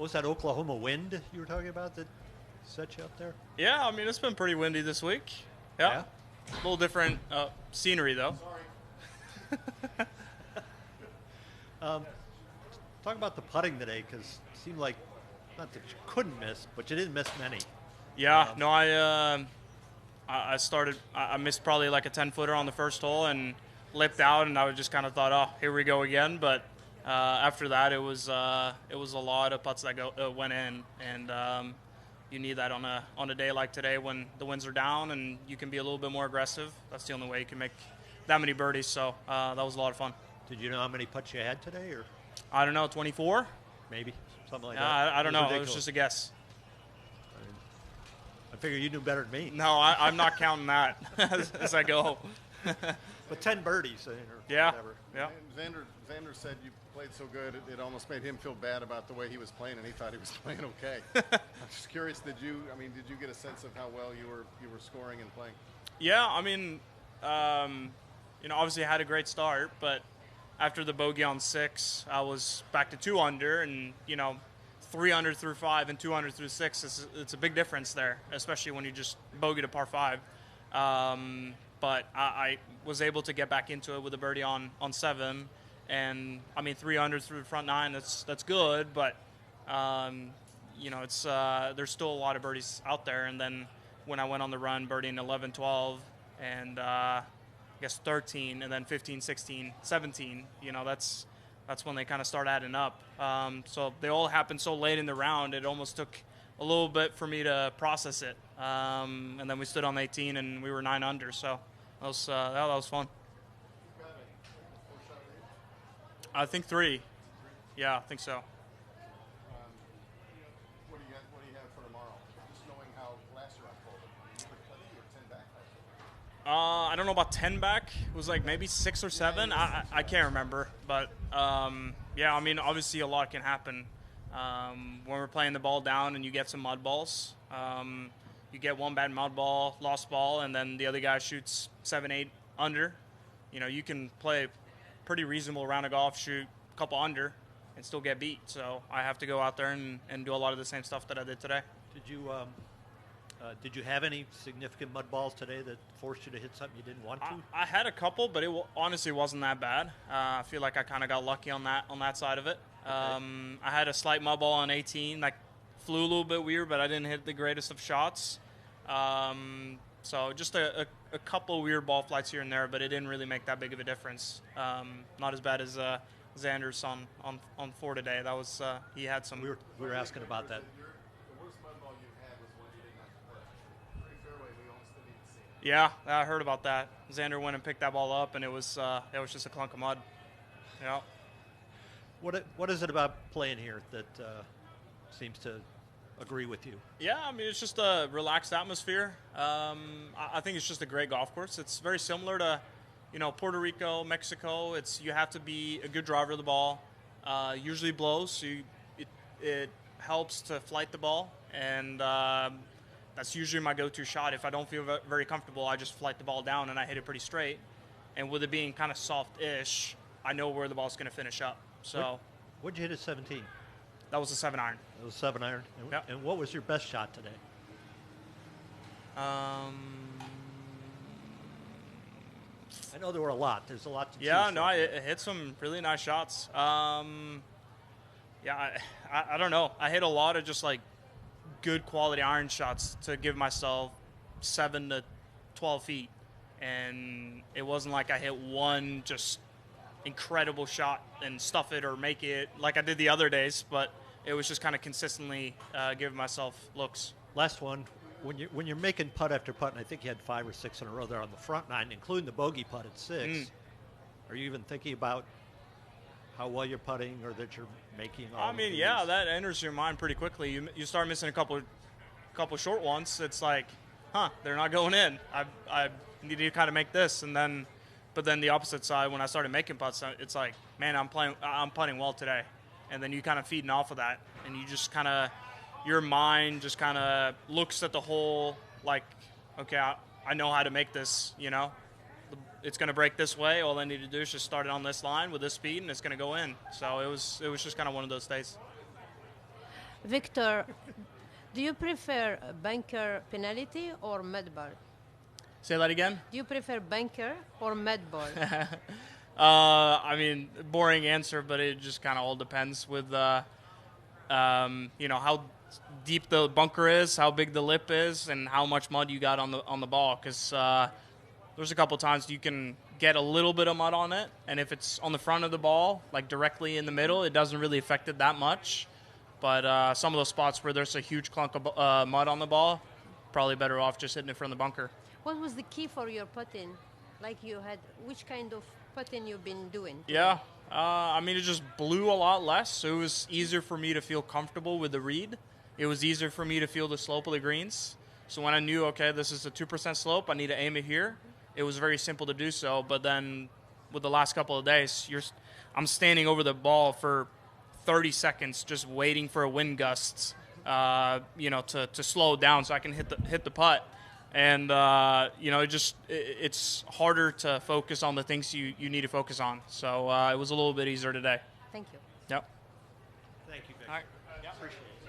What was that Oklahoma wind you were talking about that set you up there? Yeah, I mean, it's been pretty windy this week. Yeah. A little different scenery, though. Talk about the putting today, because it seemed like, not that you couldn't miss, but you didn't miss many. Yeah, no, I missed probably like a 10-footer on the first hole and lipped out, and I was just kind of thought, oh, here we go again. But after that, it was a lot of putts that went in, and you need that on a day like today when the winds are down and you can be a little bit more aggressive. That's the only way you can make that many birdies. So that was a lot of fun. Did you know how many putts you had today, or I don't know, 24? Maybe something like that. I don't know. Ridiculous. It was just a guess. I figure you knew better than me. No, I'm not counting that as I go. But 10 birdies, or yeah, whatever. Yeah. Xander said you played so good it almost made him feel bad about the way he was playing, and he thought he was playing okay. I'm just curious, did you get a sense of how well you were scoring and playing? Yeah, I mean, obviously I had a great start, but after the bogey on 6, I was back to 2 under, and 3 under through 5 and 2 under through 6. It's a big difference there, especially when you just bogeyed a par 5. But I was able to get back into it with a birdie on 7, and I mean 3 under through the front 9. That's good, but it's there's still a lot of birdies out there. And then when I went on the run, birdieing 11, 12, and I guess 13, and then 15, 16, 17. That's when they kind of start adding up. So they all happened so late in the round, it almost took a little bit for me to process it. And then we stood on 18, and we were 9 under. So that was fun. I think 3. Yeah, I think so. What do you have for tomorrow? Just knowing how last year unfolded. You put plenty or 10 back? I don't know about 10 back. It was like maybe 6 or 7. I can't remember. But, yeah, I mean, obviously a lot can happen. When we're playing the ball down and you get some mud balls, you get one bad mud ball, lost ball, and then the other guy shoots 7, 8 under. You can play a pretty reasonable round of golf, shoot a couple under, and still get beat. So I have to go out there and do a lot of the same stuff that I did today. Did you have any significant mud balls today that forced you to hit something you didn't want to? I had a couple, but it honestly wasn't that bad. I feel like I kind of got lucky on that side of it. Okay. I had a slight mud ball on 18, like flew a little bit weird, but I didn't hit the greatest of shots. So just a couple weird ball flights here and there, but it didn't really make that big of a difference. Not as bad as Xander's on 4 today. That was he had some. We were asking about that. The worst mud ball you had was when you didn't have to play. Pretty fairway, we almost didn't even see it. Yeah, I heard about that. Xander went and picked that ball up, and it was just a clunk of mud. Yeah. What is it about playing here that seems to agree with you? Yeah, I mean, it's just a relaxed atmosphere. I think it's just a great golf course. It's very similar to, Puerto Rico, Mexico. You have to be a good driver of the ball. Usually blows, so it helps to flight the ball, and that's usually my go-to shot. If I don't feel very comfortable, I just flight the ball down and I hit it pretty straight. And with it being kind of soft-ish, I know where the ball's going to finish up. So, what'd you hit at 17? That was a 7-iron. It was a 7-iron. Yep. And what was your best shot today? I know there were a lot. There's a lot to choose from. from. I hit some really nice shots. I don't know. I hit a lot of just like good quality iron shots to give myself 7 to 12 feet. And it wasn't like I hit one just incredible shot and stuff it or make it like I did the other days, but it was just kind of consistently giving myself looks. Last one, when you're making putt after putt, and I think you had 5 or 6 in a row there on the front 9, including the bogey putt at 6. Are you even thinking about how well you're putting or that you're making all I mean, yeah, that enters your mind pretty quickly. You start missing a couple short ones. It's like, they're not going in. I need to kind of make this, but then the opposite side, when I started making putts, it's like, man, I'm putting well today. And then you kind of feeding off of that, and you just kind of, your mind just kind of looks at the hole like, okay, I know how to make this, It's going to break this way. All I need to do is just start it on this line with this speed, and it's going to go in. So it was just kind of one of those days. Victor, do you prefer a bunker penalty or med ball? Say that again. Do you prefer bunker or med ball? I mean, boring answer, but it just kind of all depends with, how deep the bunker is, how big the lip is, and how much mud you got on the ball. Because there's a couple times you can get a little bit of mud on it, and if it's on the front of the ball, like directly in the middle, it doesn't really affect it that much. But some of those spots where there's a huge clunk of mud on the ball, probably better off just hitting it from the bunker. What was the key for your putting? Like you had, which kind of putting you've been doing? Yeah, it just blew a lot less, so it was easier for me to feel comfortable with the read. It was easier for me to feel the slope of the greens. So when I knew, okay, this is a 2% slope, I need to aim it here, it was very simple to do so. But then with the last couple of days, I'm standing over the ball for 30 seconds just waiting for a wind gust, to slow it down so I can hit the putt. And, it's harder to focus on the things you need to focus on. So it was a little bit easier today. Thank you. Yep. Thank you, Victor. All right. Appreciate it.